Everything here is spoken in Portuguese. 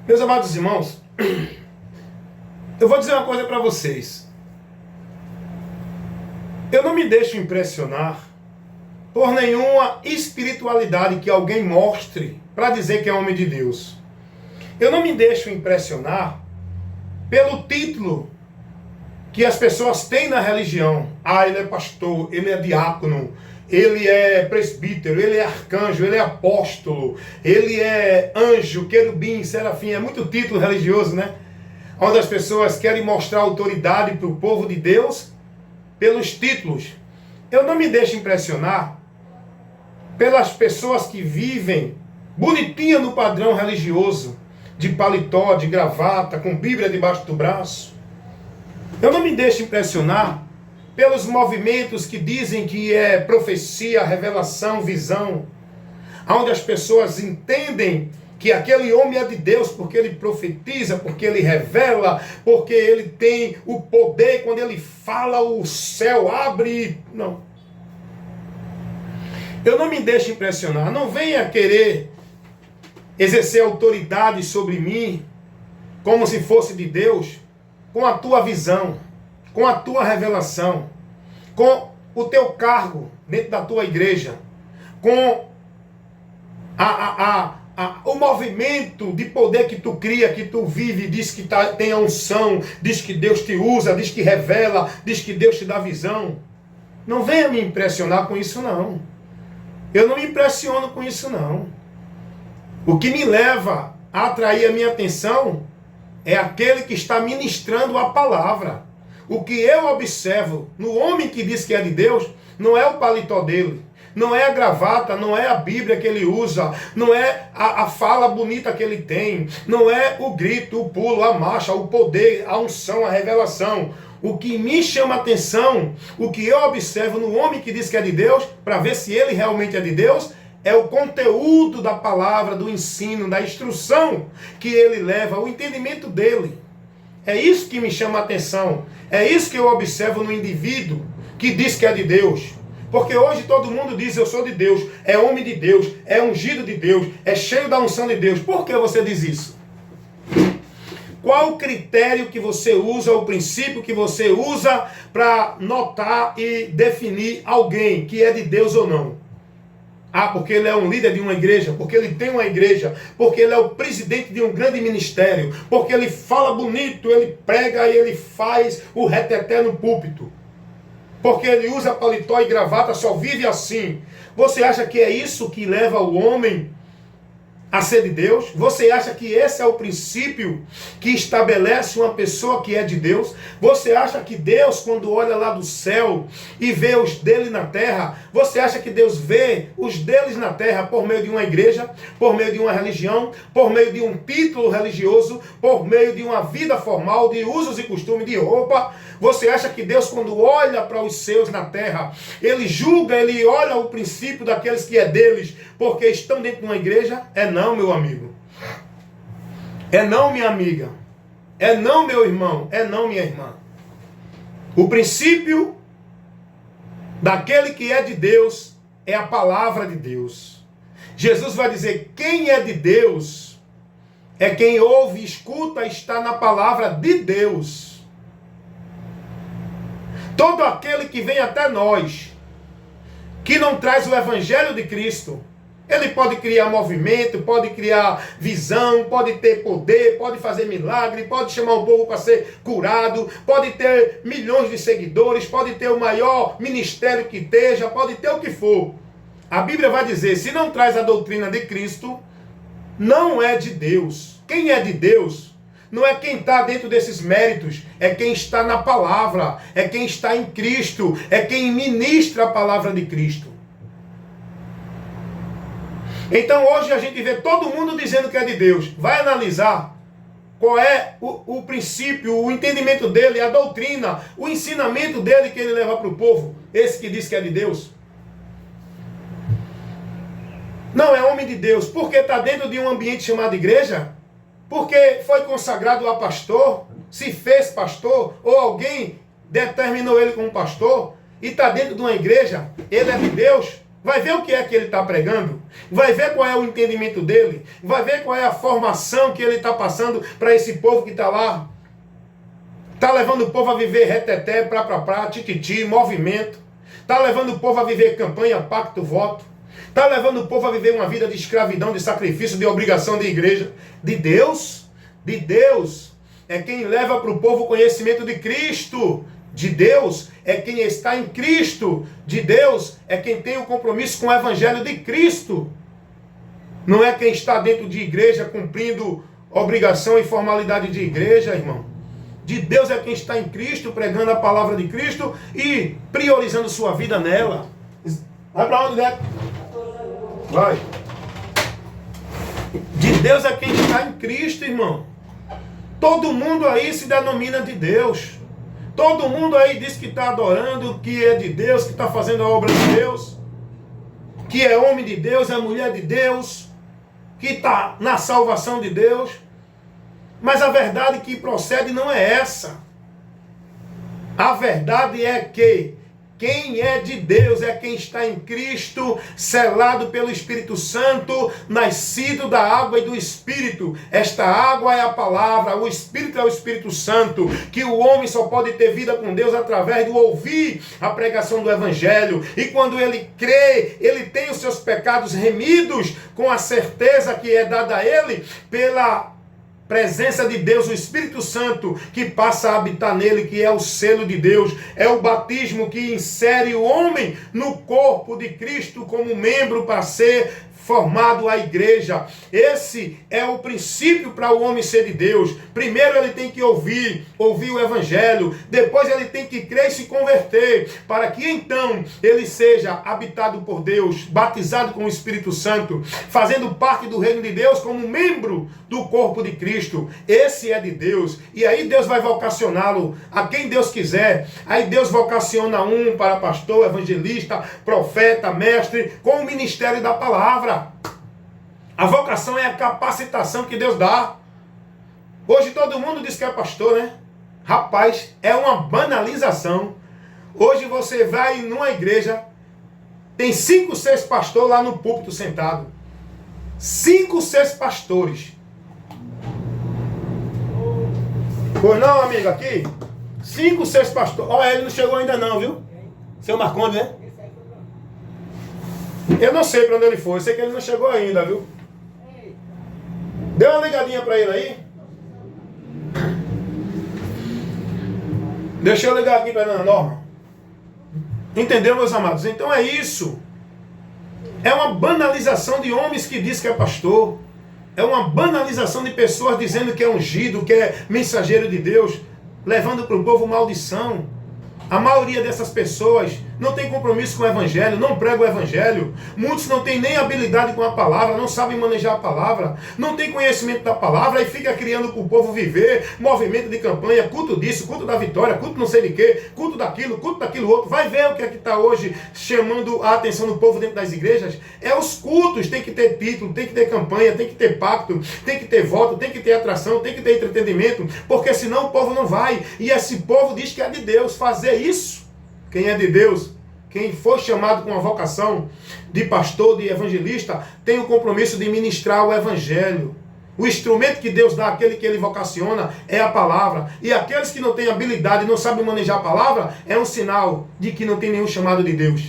Meus amados irmãos, eu vou dizer uma coisa para vocês. Eu não me deixo impressionar por nenhuma espiritualidade que alguém mostre para dizer que é homem de Deus. Eu não me deixo impressionar pelo título que as pessoas têm na religião. Ah, ele é pastor, ele é diácono, ele é presbítero, ele é arcanjo, ele é apóstolo, ele é anjo, querubim, serafim. É muito título religioso, né? Onde as pessoas querem mostrar autoridade para o povo de Deus pelos títulos. Eu não me deixo impressionar pelas pessoas que vivem bonitinha no padrão religioso, de paletó, de gravata, com Bíblia debaixo do braço. Eu não me deixo impressionar pelos movimentos que dizem que é profecia, revelação, visão, onde as pessoas entendem que aquele homem é de Deus porque ele profetiza, porque ele revela, porque ele tem o poder, quando ele fala o céu abre. Não. Eu não me deixo impressionar. Não venha querer exercer autoridade sobre mim como se fosse de Deus, com a tua visão, com a tua revelação, com o teu cargo dentro da tua igreja, com o movimento de poder que tu cria, que tu vive, diz que tem a unção, diz que Deus te usa, diz que revela, diz que Deus te dá visão. Não venha me impressionar com isso, não. Eu não me impressiono com isso, não. O que me leva a atrair a minha atenção é aquele que está ministrando a palavra. O que eu observo no homem que diz que é de Deus, não é o paletó dele, não é a gravata, não é a Bíblia que ele usa, não é a fala bonita que ele tem, não é o grito, o pulo, a marcha, o poder, a unção, a revelação. O que me chama a atenção, o que eu observo no homem que diz que é de Deus, para ver se ele realmente é de Deus, é o conteúdo da palavra, do ensino, da instrução que ele leva, o entendimento dele. É isso que me chama a atenção. É isso que eu observo no indivíduo que diz que é de Deus. Porque hoje todo mundo diz, eu sou de Deus, é homem de Deus, é ungido de Deus, é cheio da unção de Deus. Por que você diz isso? Qual o critério que você usa, o princípio que você usa para notar e definir alguém que é de Deus ou não? Ah, porque ele é um líder de uma igreja, porque ele tem uma igreja, porque ele é o presidente de um grande ministério, porque ele fala bonito, ele prega e ele faz o reteté no púlpito, porque ele usa paletó e gravata, só vive assim. Você acha que é isso que leva o homem a ser de Deus? Você acha que esse é o princípio que estabelece uma pessoa que é de Deus? Você acha que Deus, quando olha lá do céu e vê os dele na terra, você acha que Deus vê os deles na terra por meio de uma igreja, por meio de uma religião, por meio de um título religioso, por meio de uma vida formal, de usos e costumes, de roupa? Você acha que Deus, quando olha para os seus na terra, ele julga, ele olha o princípio daqueles que é deles, porque estão dentro de uma igreja? É não, meu amigo. É não, minha amiga. É não, meu irmão. É não, minha irmã. O princípio daquele que é de Deus é a palavra de Deus. Jesus vai dizer, quem é de Deus é quem ouve, escuta, está na palavra de Deus. Todo aquele que vem até nós, que não traz o evangelho de Cristo, ele pode criar movimento, pode criar visão, pode ter poder, pode fazer milagre, pode chamar o povo para ser curado, pode ter milhões de seguidores, pode ter o maior ministério que esteja, pode ter o que for. A Bíblia vai dizer, se não traz a doutrina de Cristo, não é de Deus. Quem é de Deus não é quem está dentro desses méritos, é quem está na palavra, é quem está em Cristo, é quem ministra a palavra de Cristo. Então hoje a gente vê todo mundo dizendo que é de Deus. Vai analisar qual é o princípio, o entendimento dele, a doutrina, o ensinamento dele que ele leva para o povo. Esse que diz que é de Deus. Não é homem de Deus. Porque está dentro de um ambiente chamado igreja? Porque foi consagrado a pastor? Se fez pastor? Ou alguém determinou ele como pastor? E está dentro de uma igreja? Ele é de Deus? Vai ver o que é que ele está pregando, vai ver qual é o entendimento dele, vai ver qual é a formação que ele está passando para esse povo que está lá. Está levando o povo a viver reteté, pra, tititi, movimento. Está levando o povo a viver campanha, pacto, voto. Está levando o povo a viver uma vida de escravidão, de sacrifício, de obrigação de igreja. De Deus é quem leva para o povo o conhecimento de Cristo. De Deus é quem está em Cristo. De Deus é quem tem o compromisso com o Evangelho de Cristo. Não é quem está dentro de igreja cumprindo obrigação e formalidade de igreja, irmão. De Deus é quem está em Cristo, pregando a palavra de Cristo e priorizando sua vida nela. Vai para onde, né? Vai. De Deus é quem está em Cristo, irmão. Todo mundo aí se denomina de Deus. Todo mundo aí diz que está adorando, que é de Deus, que está fazendo a obra de Deus, que é homem de Deus, é mulher de Deus, que está na salvação de Deus. Mas a verdade que procede não é essa. A verdade é que quem é de Deus é quem está em Cristo, selado pelo Espírito Santo, nascido da água e do Espírito. Esta água é a palavra, o Espírito é o Espírito Santo, que o homem só pode ter vida com Deus através do ouvir a pregação do Evangelho. E quando ele crê, ele tem os seus pecados remidos, com a certeza que é dada a ele pela presença de Deus, o Espírito Santo que passa a habitar nele, que é o selo de Deus, é o batismo que insere o homem no corpo de Cristo como membro para ser formado a igreja. Esse é o princípio para o homem ser de Deus. Primeiro ele tem que ouvir o Evangelho, depois ele tem que crer e se converter, para que então ele seja habitado por Deus, batizado com o Espírito Santo, fazendo parte do reino de Deus como membro do corpo de Cristo. Esse é de Deus, e aí Deus vai vocacioná-lo a quem Deus quiser. Aí Deus vocaciona um para pastor, evangelista, profeta, mestre, com o ministério da palavra. A vocação é a capacitação que Deus dá. Hoje todo mundo diz que é pastor, né? Rapaz, é uma banalização. Hoje você vai numa igreja, tem 5, 6 pastores lá no púlpito sentado. 5, 6 pastores. Pois não, amigo, aqui? 5, 6 pastores. Olha, ele não chegou ainda não, viu? Seu Marconde, né? Eu não sei para onde ele foi, eu sei que ele não chegou ainda, viu? Dê uma ligadinha para ele aí. Deixa eu ligar aqui para ele, Norma. Entendeu, meus amados? Então é isso. É uma banalização de homens que diz que é pastor. É uma banalização de pessoas dizendo que é ungido, que é mensageiro de Deus, levando para o povo maldição. A maioria dessas pessoas não tem compromisso com o Evangelho, não prega o Evangelho. Muitos não têm nem habilidade com a palavra, não sabem manejar a palavra, não têm conhecimento da palavra e fica criando para o povo viver movimento de campanha, culto disso, culto da vitória, culto não sei de quê, culto daquilo outro. Vai ver o que é que está hoje chamando a atenção do povo dentro das igrejas. É os cultos, tem que ter título, tem que ter campanha, tem que ter pacto, tem que ter voto, tem que ter atração, tem que ter entretenimento, porque senão o povo não vai. E esse povo diz que é de Deus fazer isso. Quem é de Deus, quem foi chamado com a vocação de pastor, de evangelista, tem o compromisso de ministrar o Evangelho. O instrumento que Deus dá àquele que ele vocaciona é a palavra. E aqueles que não têm habilidade, não sabem manejar a palavra, é um sinal de que não tem nenhum chamado de Deus.